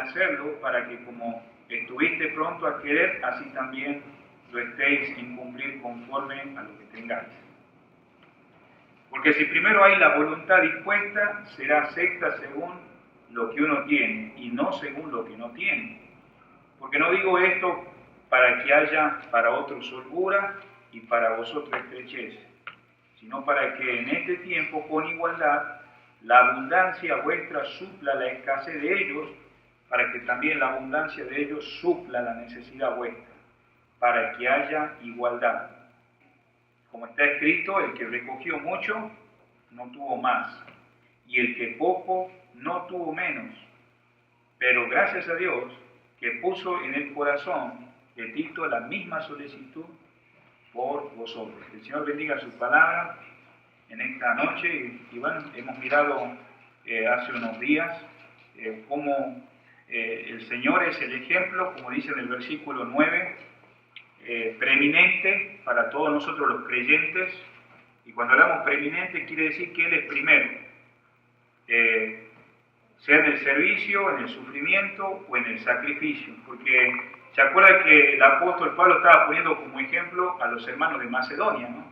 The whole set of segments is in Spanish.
hacerlo para que como estuviste pronto a querer, así también lo estéis en cumplir conforme a lo que tengáis. Porque si primero hay la voluntad dispuesta, será acepta según lo que uno tiene y no según lo que no tiene. Porque no digo esto para que haya para otros holgura y para vosotros estrechez, sino para que en este tiempo con igualdad la abundancia vuestra supla la escasez de ellos, para que también la abundancia de ellos supla la necesidad vuestra, para que haya igualdad. Como está escrito, el que recogió mucho no tuvo más, y el que poco no tuvo menos. Pero gracias a Dios que puso en el corazón de Tito la misma solicitud por vosotros. El Señor bendiga su palabra en esta noche. Y bueno, hemos mirado hace unos días cómo el Señor es el ejemplo, como dice en el versículo 9, preeminente para todos nosotros los creyentes. Y cuando hablamos preeminente quiere decir que Él es primero, sea en el servicio, en el sufrimiento o en el sacrificio, porque se acuerda que el apóstol Pablo estaba poniendo como ejemplo a los hermanos de Macedonia, ¿no?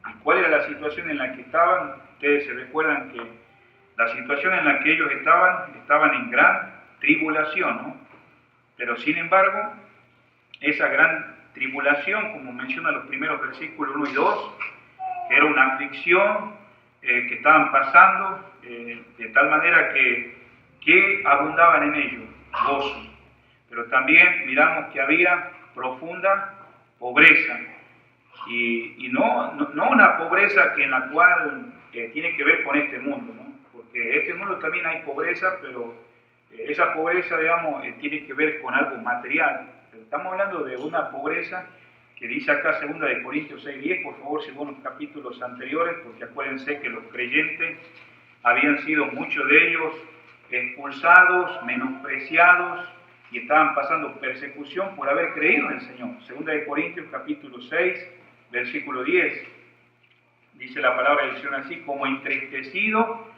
¿Y cuál era la situación en la que estaban? Ustedes se recuerdan que la situación en la que ellos estaban en gran tribulación, ¿no? Pero sin embargo, esa gran tribulación, como menciona los primeros versículos 1 y 2, que era una aflicción que estaban pasando, de tal manera que abundaban en ello gozo. Pero también miramos que había profunda pobreza, y no una pobreza que en la cual tiene que ver con este mundo, ¿no? Porque en este mundo también hay pobreza, pero esa pobreza, digamos, tiene que ver con algo material. Pero estamos hablando de una pobreza que dice acá 2 de Corintios 6:10, por favor, según los capítulos anteriores, porque acuérdense que los creyentes habían sido muchos de ellos expulsados, menospreciados, y estaban pasando persecución por haber creído en el Señor. 2 de Corintios capítulo 6, versículo 10, dice la palabra del Señor así: como entristecido,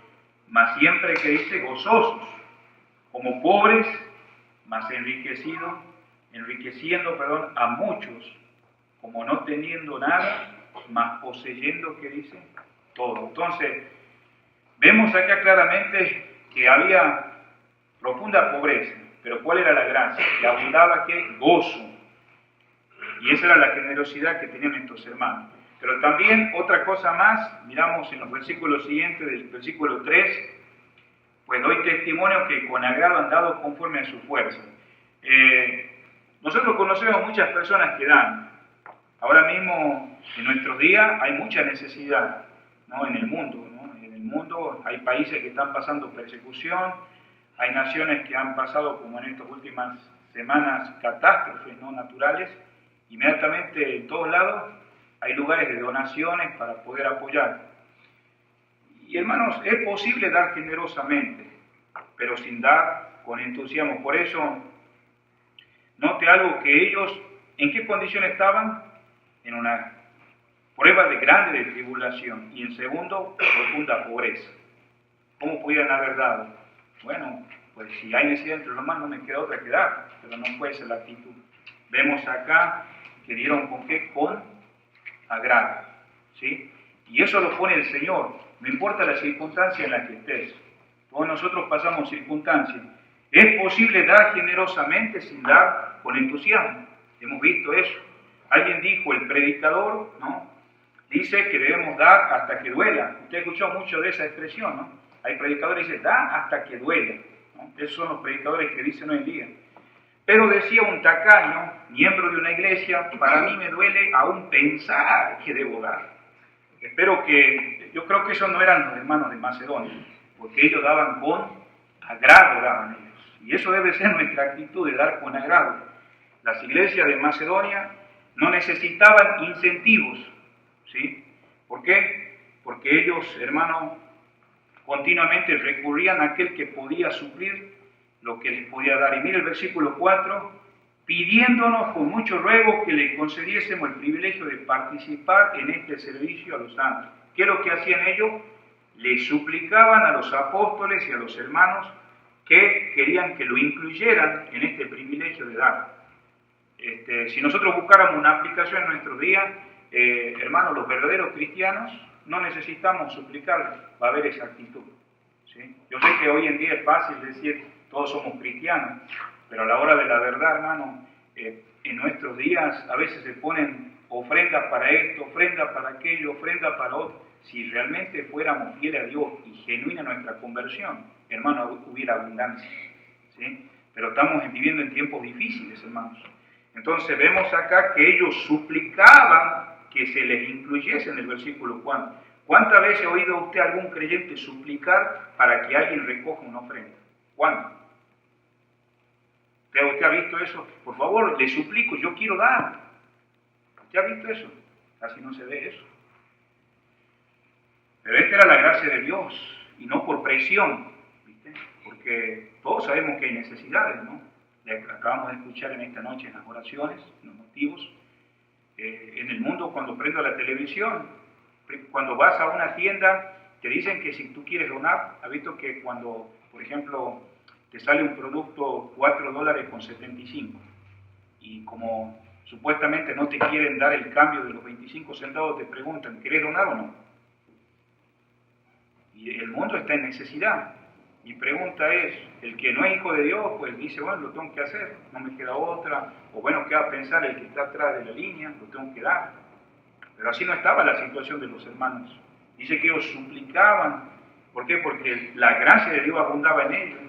mas siempre que dice gozosos, como pobres, mas enriqueciendo a muchos, como no teniendo nada, mas poseyendo, que dice, todo. Entonces, vemos acá claramente que había profunda pobreza, pero ¿cuál era la gracia? Que abundaba, ¿qué? Gozo. Y esa era la generosidad que tenían estos hermanos. Pero también otra cosa más, miramos en los versículos siguientes, del versículo 3, pues doy testimonio que con agrado han dado conforme a su fuerza. Nosotros conocemos muchas personas que dan. Ahora mismo, en nuestros días, hay mucha necesidad, ¿no? En el mundo, ¿no? En el mundo hay países que están pasando persecución, hay naciones que han pasado, como en estas últimas semanas, catástrofes, ¿no? Naturales. Inmediatamente en todos lados hay lugares de donaciones para poder apoyar. Y hermanos, es posible dar generosamente, pero sin dar con entusiasmo. Por eso, note algo, que ellos, ¿en qué condición estaban? En una prueba grande de tribulación, y en segundo, profunda pobreza. ¿Cómo pudieran haber dado? Bueno, pues si hay necesidad entre los hermanos, no me queda otra que dar, pero no puede ser la actitud. Vemos acá que dieron ¿con qué? Con agrado, ¿sí? Y eso lo pone el Señor, no importa la circunstancia en la que estés. Todos nosotros pasamos circunstancias. Es posible dar generosamente sin dar con entusiasmo. Hemos visto eso. Alguien dijo, el predicador, ¿no? Dice que debemos dar hasta que duela. Usted escuchó mucho de esa expresión, ¿no? Hay predicadores que dicen, da hasta que duela, ¿no? Esos son los predicadores que dicen hoy en día. Pero decía un tacaño, miembro de una iglesia, para mí me duele aún pensar que debo dar. Yo creo que esos no eran los hermanos de Macedonia, porque ellos daban con agrado, daban ellos. Y eso debe ser nuestra actitud, de dar con agrado. Las iglesias de Macedonia no necesitaban incentivos, ¿sí? ¿Por qué? Porque ellos, hermanos, continuamente recurrían a aquel que podía suplir lo que les podía dar. Y mire el versículo 4, pidiéndonos con mucho ruego que le concediésemos el privilegio de participar en este servicio a los santos. ¿Qué es lo que hacían ellos? Le suplicaban a los apóstoles y a los hermanos que querían que lo incluyeran en este privilegio de dar. Si nosotros buscáramos una aplicación en nuestros días, hermanos, los verdaderos cristianos no necesitamos suplicar, va a haber esa actitud, ¿sí? Yo sé que hoy en día es fácil decir todos somos cristianos, pero a la hora de la verdad, hermano, en nuestros días a veces se ponen ofrendas para esto, ofrendas para aquello, ofrendas para otro. Si realmente fuéramos fieles a Dios y genuina nuestra conversión, hermano, hubiera abundancia, ¿sí? Pero estamos viviendo en tiempos difíciles, hermanos. Entonces vemos acá que ellos suplicaban que se les incluyese en el versículo 4. ¿Cuántas veces ha oído usted a algún creyente suplicar para que alguien recoja una ofrenda? ¿Cuándo? ¿Usted ha visto eso? Por favor, le suplico, yo quiero dar. ¿Usted ha visto eso? Casi no se ve eso. Pero esta era la gracia de Dios, y no por presión, ¿viste? Porque todos sabemos que hay necesidades, ¿no? Acabamos de escuchar en esta noche en las oraciones, en los motivos. En el mundo, cuando prendo la televisión, cuando vas a una tienda, te dicen que si tú quieres donar, has visto que cuando, por ejemplo, te sale un producto $4.75 y como supuestamente no te quieren dar el cambio de los 25 centavos, te preguntan, ¿querés donar o no? Y el mundo está en necesidad. Mi pregunta es, el que no es hijo de Dios, pues dice, bueno, lo tengo que hacer, no me queda otra, o bueno, ¿qué va a pensar el que está atrás de la línea? Lo tengo que dar. Pero así no estaba la situación de los hermanos. Dice que ellos suplicaban. ¿Por qué? Porque la gracia de Dios abundaba en ellos.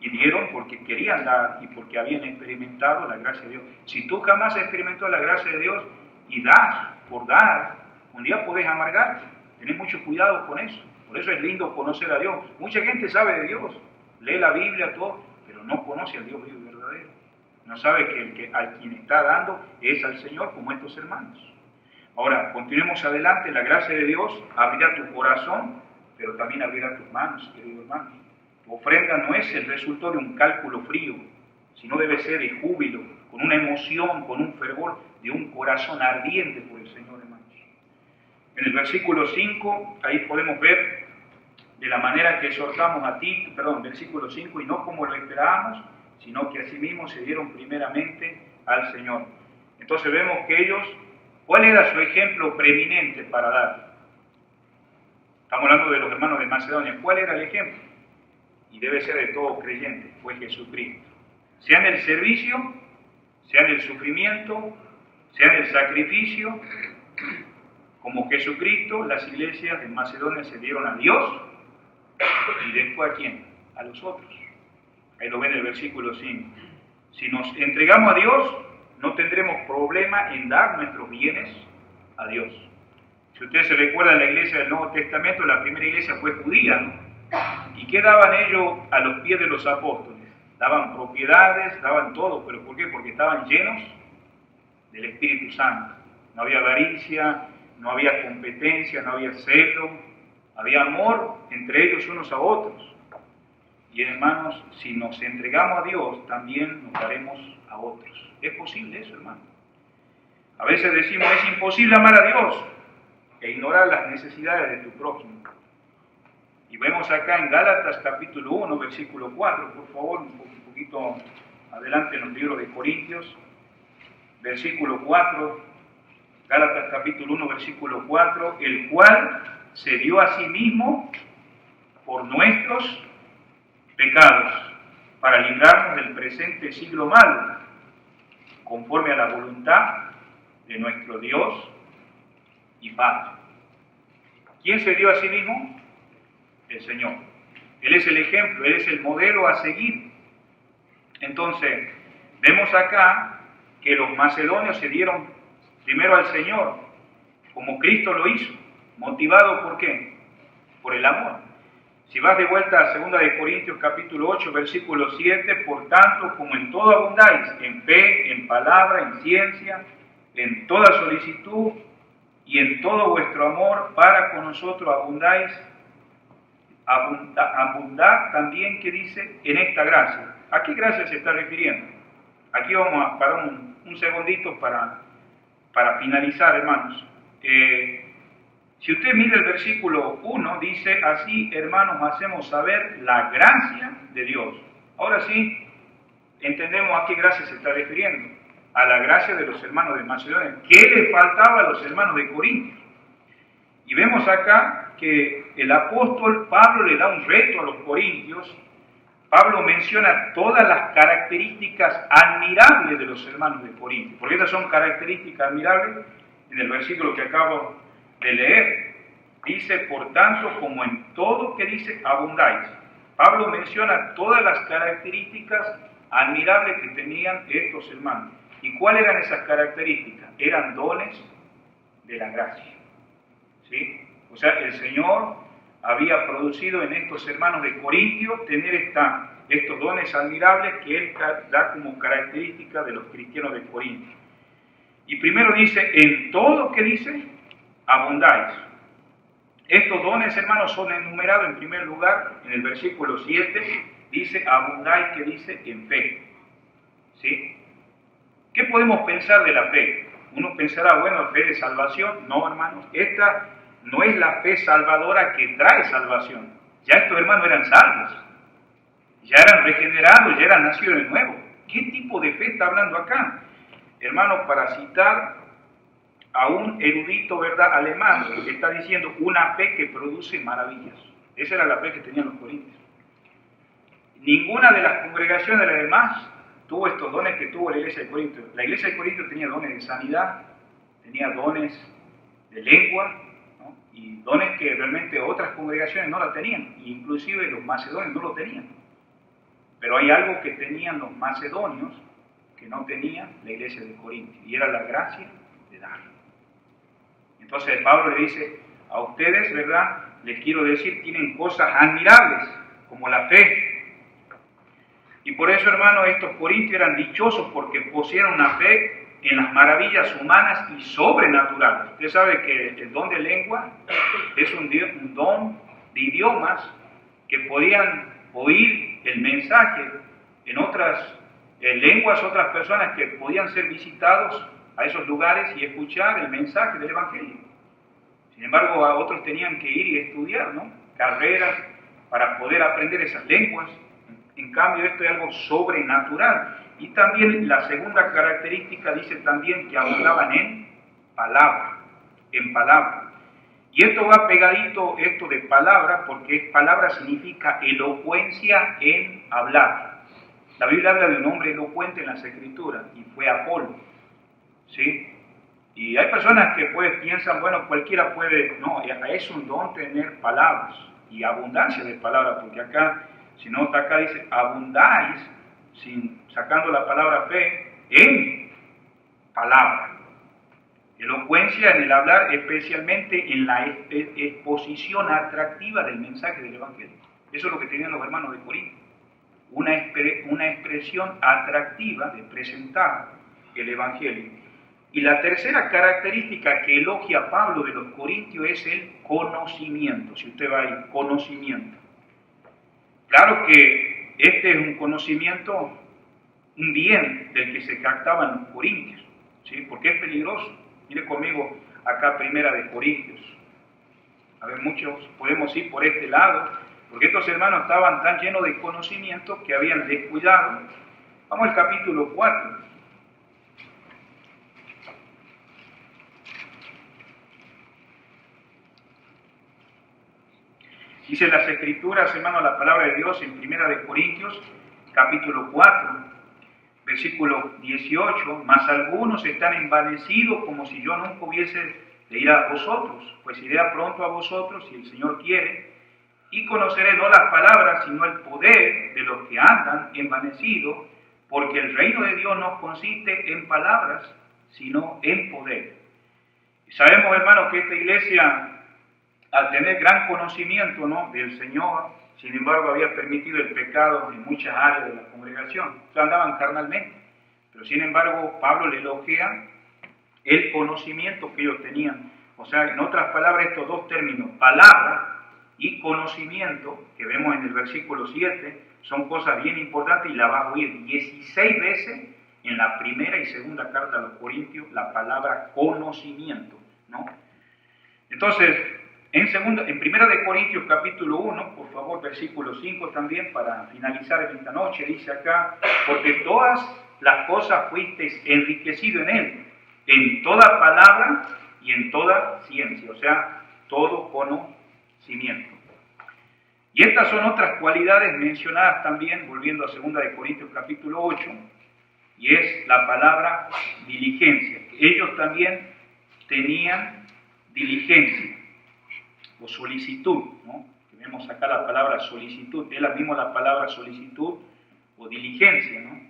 Y dieron porque querían dar y porque habían experimentado la gracia de Dios. Si tú jamás has experimentado la gracia de Dios y das por dar, un día podés amargarte. Tenés mucho cuidado con eso. Por eso es lindo conocer a Dios. Mucha gente sabe de Dios, lee la Biblia, todo, pero no conoce al Dios vivo y verdadero. No sabe que al quien está dando es al Señor, como estos hermanos. Ahora, continuemos adelante. La gracia de Dios abrirá tu corazón, pero también abrirá tus manos, querido hermano. Tu ofrenda no es el resultado de un cálculo frío, sino debe ser de júbilo, con una emoción, con un fervor, de un corazón ardiente por el Señor, hermanos. En el versículo 5, ahí podemos ver de la manera que exhortamos a ti, versículo 5, y no como lo esperábamos, sino que asimismo se dieron primeramente al Señor. Entonces vemos que ellos, ¿cuál era su ejemplo preeminente para dar? Estamos hablando de los hermanos de Macedonia. ¿Cuál era el ejemplo? Y debe ser de todo creyente, fue Jesucristo. Sea en el servicio, sea en el sufrimiento, sea en el sacrificio, como Jesucristo, las iglesias de Macedonia se dieron a Dios, y después ¿a quién? A los otros. Ahí lo ven en el versículo 5. Si nos entregamos a Dios, no tendremos problema en dar nuestros bienes a Dios. Si ustedes se recuerdan la iglesia del Nuevo Testamento, la primera iglesia fue judía, ¿no? ¿Y qué daban ellos a los pies de los apóstoles? Daban propiedades, daban todo, ¿pero por qué? Porque estaban llenos del Espíritu Santo. No había avaricia, no había competencia, no había celo, había amor entre ellos unos a otros. Y hermanos, si nos entregamos a Dios, también nos daremos a otros. ¿Es posible eso, hermano? A veces decimos, es imposible amar a Dios e ignorar las necesidades de tu prójimo. Y vemos acá en Gálatas capítulo 1, versículo 4, por favor, un poquito adelante en los libros de Corintios, versículo 4, Gálatas capítulo 1, versículo 4, el cual se dio a sí mismo por nuestros pecados, para librarnos del presente siglo malo, conforme a la voluntad de nuestro Dios y Padre. ¿Quién se dio a sí mismo? El Señor. Él es el ejemplo, Él es el modelo a seguir. Entonces, vemos acá que los macedonios se dieron primero al Señor, como Cristo lo hizo, motivado ¿por qué? Por el amor. Si vas de vuelta a 2 de Corintios capítulo 8, versículo 7, por tanto, como en todo abundáis, en fe, en palabra, en ciencia, en toda solicitud y en todo vuestro amor para con nosotros abundáis, abundar también, que dice, en esta gracia. ¿A qué gracia se está refiriendo? Aquí vamos a parar un segundito para finalizar, hermanos. Si usted mira el versículo 1, dice, así hermanos hacemos saber la gracia de Dios. Ahora sí, entendemos a qué gracia se está refiriendo. A la gracia de los hermanos de Macedonia. ¿Qué le faltaba a los hermanos de Corintios? Y vemos acá que el apóstol Pablo le da un reto a los corintios. Pablo menciona todas las características admirables de los hermanos de Corintios. Porque estas son características admirables en el versículo que acabo de leer. Dice, por tanto, como en todo que dice, abundáis. Pablo menciona todas las características admirables que tenían estos hermanos. ¿Y cuáles eran esas características? Eran dones de la gracia. ¿Sí? O sea, el Señor había producido en estos hermanos de Corintio tener estos dones admirables que Él da como característica de los cristianos de Corintio. Y primero dice, en todo que dice, abundáis. Estos dones, hermanos, son enumerados en primer lugar en el versículo 7, dice, abundáis, que dice, en fe. ¿Sí? ¿Qué podemos pensar de la fe? Uno pensará, bueno, fe de salvación. No, hermanos, esta no es la fe salvadora que trae salvación. Ya estos hermanos eran salvos, ya eran regenerados, ya eran nacidos de nuevo. ¿Qué tipo de fe está hablando acá? Hermanos, para citar a un erudito, ¿verdad?, alemán, que está diciendo una fe que produce maravillas. Esa era la fe que tenían los corintios. Ninguna de las congregaciones de las demás tuvo estos dones que tuvo la iglesia de Corinto. La iglesia de Corinto tenía dones de sanidad, tenía dones de lengua, ¿no? Y dones que realmente otras congregaciones no la tenían, inclusive los macedonios no lo tenían. Pero hay algo que tenían los macedonios que no tenía la iglesia de Corinto, y era la gracia de dar. Entonces Pablo le dice, a ustedes, ¿verdad?, les quiero decir, tienen cosas admirables, como la fe. Y por eso, hermano, estos corintios eran dichosos porque poseían una fe en las maravillas humanas y sobrenaturales. Usted sabe que el don de lengua es un don de idiomas que podían oír el mensaje en otras lenguas, otras personas que podían ser visitados a esos lugares y escuchar el mensaje del Evangelio. Sin embargo, a otros tenían que ir y estudiar, ¿no?, carreras para poder aprender esas lenguas. En cambio, esto es algo sobrenatural. Y también la segunda característica dice también que abundaban en palabra, en palabra. Y esto va pegadito, esto de palabra, porque palabra significa elocuencia en hablar. La Biblia habla de un hombre elocuente en las Escrituras, y fue Apolo, ¿sí? Y hay personas que pues piensan, bueno, cualquiera puede, no, es un don tener palabras, y abundancia de palabras, porque acá, si no está acá, dice, abundáis, sacando la palabra fe, en palabra. Elocuencia en el hablar, especialmente en la exposición atractiva del mensaje del Evangelio. Eso es lo que tenían los hermanos de Corinto. Una expresión atractiva de presentar el Evangelio. Y la tercera característica que elogia Pablo de los corintios es el conocimiento. Si usted va ahí, conocimiento. Claro que este es un conocimiento, un bien del que se jactaban los corintios, ¿sí? Porque es peligroso. Mire conmigo acá, Primera de Corintios. A ver, muchos podemos ir por este lado, porque estos hermanos estaban tan llenos de conocimiento que habían descuidado. Vamos al capítulo 4. Dice las Escrituras, hermano, la palabra de Dios en Primera de Corintios, capítulo 4, versículo 18, mas algunos están envanecidos como si yo nunca hubiese de ir a vosotros, pues iré pronto a vosotros si el Señor quiere, y conoceré no las palabras, sino el poder de los que andan envanecidos, porque el reino de Dios no consiste en palabras, sino en poder. Y sabemos, hermano, que esta iglesia, al tener gran conocimiento, ¿no?, del Señor, sin embargo había permitido el pecado en muchas áreas de la congregación. O sea, andaban carnalmente. Pero sin embargo, Pablo le elogia el conocimiento que ellos tenían. O sea, en otras palabras, estos dos términos, palabra y conocimiento, que vemos en el versículo 7, son cosas bien importantes y la vas a oír 16 veces en la primera y segunda carta a los Corintios, la palabra conocimiento, ¿no? Entonces, en Primera de Corintios capítulo 1, por favor, versículo 5 también, para finalizar en esta noche, dice acá, porque todas las cosas fuisteis enriquecido en él, en toda palabra y en toda ciencia, o sea, todo conocimiento. Y estas son otras cualidades mencionadas también, volviendo a 2 de Corintios capítulo 8, y es la palabra diligencia. Ellos también tenían diligencia o solicitud, ¿no? Vemos acá la palabra solicitud, es la misma la palabra solicitud o diligencia, ¿no?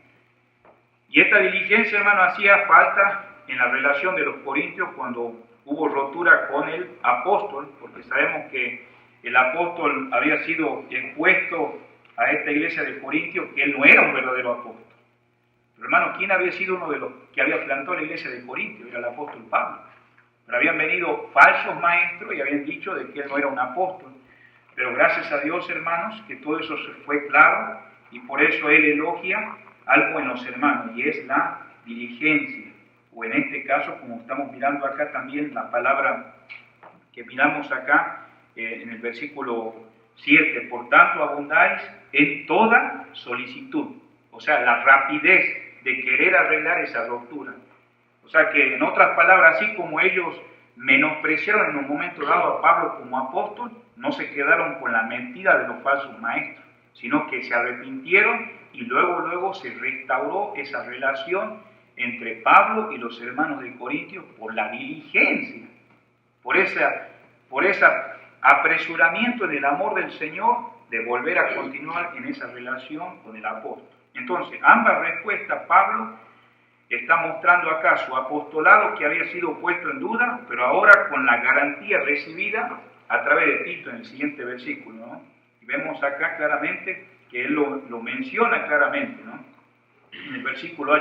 Y esta diligencia, hermano, hacía falta en la relación de los corintios cuando hubo rotura con el apóstol, porque sabemos que el apóstol había sido expuesto a esta iglesia de Corintios, que él no era un verdadero apóstol. Pero hermano, ¿quién había sido uno de los que había plantado la iglesia de Corintios? Era el apóstol Pablo. Pero habían venido falsos maestros y habían dicho de que él no era un apóstol. Pero gracias a Dios, hermanos, que todo eso se fue claro, y por eso él elogia algo en los hermanos, y es la diligencia. O en este caso, como estamos mirando acá también, la palabra que miramos acá, en el versículo 7, por tanto abundáis en toda solicitud, o sea, la rapidez de querer arreglar esa ruptura. O sea que, en otras palabras, así como ellos menospreciaron en un momento dado a Pablo como apóstol, no se quedaron con la mentira de los falsos maestros, sino que se arrepintieron y luego se restauró esa relación entre Pablo y los hermanos de Corintios por la diligencia, por ese apresuramiento en el amor del Señor de volver a continuar en esa relación con el apóstol. Entonces, ambas respuestas, Pablo está mostrando acá su apostolado que había sido puesto en duda, pero ahora con la garantía recibida a través de Tito en el siguiente versículo, ¿no? Y vemos acá claramente que él lo menciona claramente, ¿no? En el versículo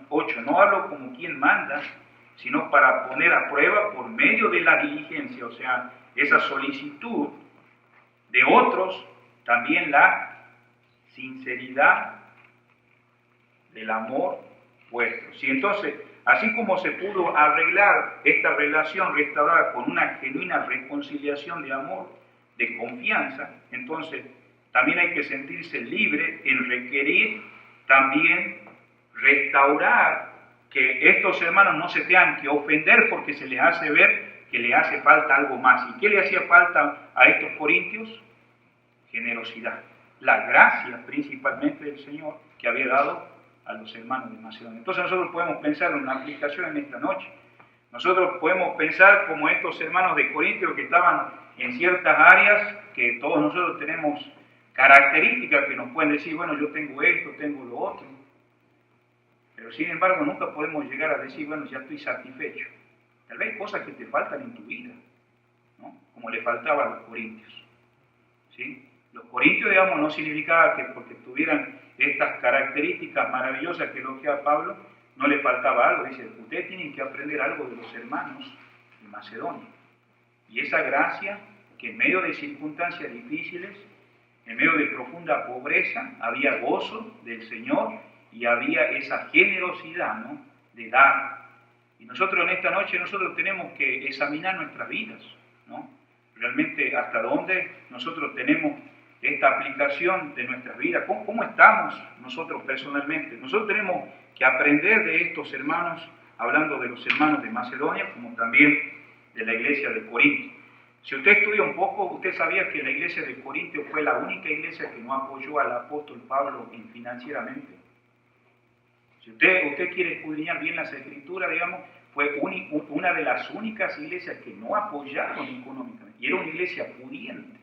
8, no hablo como quien manda, sino para poner a prueba por medio de la diligencia, o sea, esa solicitud de otros, también la sinceridad del amor vuestro. Sí, entonces, así como se pudo arreglar esta relación restaurada con una genuina reconciliación de amor, de confianza, entonces también hay que sentirse libre en requerir también restaurar, que estos hermanos no se tengan que ofender porque se les hace ver que le hace falta algo más. ¿Y qué le hacía falta a estos corintios? Generosidad. La gracia principalmente del Señor que había dado a los hermanos de Macedonia. Entonces nosotros podemos pensar en una aplicación en esta noche. Nosotros podemos pensar como estos hermanos de Corintios que estaban en ciertas áreas que todos nosotros tenemos características que nos pueden decir, bueno, yo tengo esto, tengo lo otro. Pero sin embargo nunca podemos llegar a decir, bueno, ya estoy satisfecho. Tal vez hay cosas que te faltan en tu vida, ¿no? Como le faltaba a los corintios. ¿Sí? Los corintios, digamos, no significaba que porque tuvieran estas características maravillosas que elogia Pablo, no le faltaba algo. Dice, ustedes tienen que aprender algo de los hermanos de Macedonia. Y esa gracia que en medio de circunstancias difíciles, en medio de profunda pobreza, había gozo del Señor y había esa generosidad, ¿no?, de dar. Y nosotros en esta noche nosotros tenemos que examinar nuestras vidas, ¿no? Realmente hasta dónde nosotros tenemos esta aplicación de nuestras vidas, ¿cómo estamos nosotros personalmente? Nosotros tenemos que aprender de estos hermanos, hablando de los hermanos de Macedonia, como también de la iglesia de Corinto. Si usted estudia un poco, usted sabía que la iglesia de Corinto fue la única iglesia que no apoyó al apóstol Pablo financieramente. Si usted quiere escudriñar bien las escrituras, digamos, fue una de las únicas iglesias que no apoyaron económicamente. Y era una iglesia pudiente.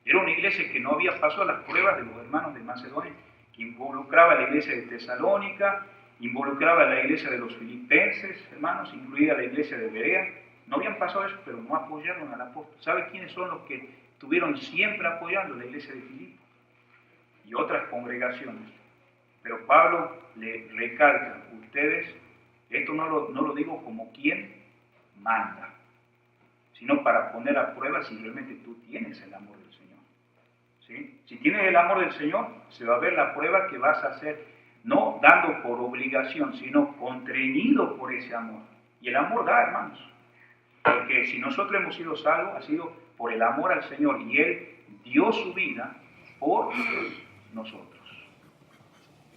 Era una iglesia que no había pasado las pruebas de los hermanos de Macedonia, que involucraba a la iglesia de Tesalónica, involucraba a la iglesia de los filipenses, hermanos, incluida la iglesia de Berea. No habían pasado eso, pero no apoyaron al apóstol. ¿Sabe quiénes son los que estuvieron siempre apoyando la iglesia de Filipo? Y otras congregaciones. Pero Pablo le recalca, ustedes, esto no lo digo como quien manda, sino para poner a prueba si realmente tú tienes el amor del Señor. ¿Sí? Si tienes el amor del Señor, se va a ver la prueba que vas a hacer, no dando por obligación, sino contrañido por ese amor. Y el amor da, hermanos. Porque si nosotros hemos sido salvos, ha sido por el amor al Señor, y Él dio su vida por nosotros.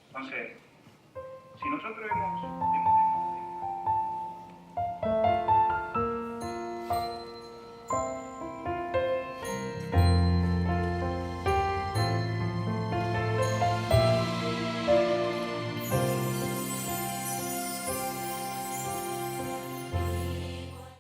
Entonces, si nosotros hemos